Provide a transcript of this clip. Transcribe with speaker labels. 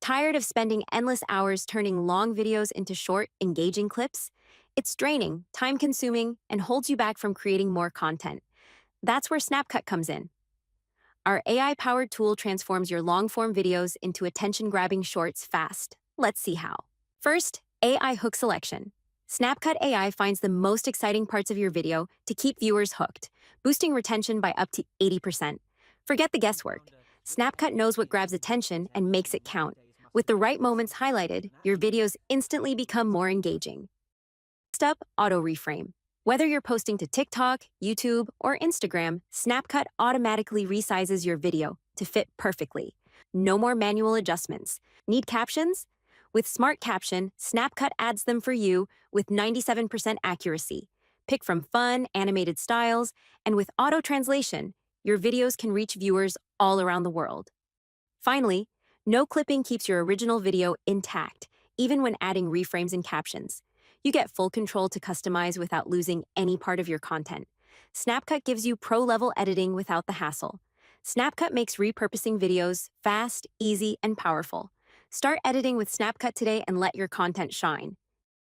Speaker 1: Tired of spending endless hours turning long videos into short, engaging clips? It's draining, time-consuming, and holds you back from creating more content. That's where Snapcut comes in. Our AI-powered tool transforms your long-form videos into attention-grabbing shorts fast. Let's see how. First, AI hook selection. Snapcut AI finds the most exciting parts of your video to keep viewers hooked, boosting retention by up to 80%. Forget the guesswork. Snapcut knows what grabs attention and makes it count. With the right moments highlighted, your videos instantly become more engaging. Next up, auto reframe. Whether you're posting to TikTok, YouTube, or Instagram, Snapcut automatically resizes your video to fit perfectly. No more manual adjustments. Need captions? With Smart Caption, Snapcut adds them for you with 97% accuracy. Pick from fun, animated styles, and with auto translation, your videos can reach viewers all around the world. Finally, no clipping keeps your original video intact, even when adding reframes and captions. You get full control to customize without losing any part of your content. Snapcut gives you pro-level editing without the hassle. Snapcut makes repurposing videos fast, easy, and powerful. Start editing with Snapcut today and let your content shine.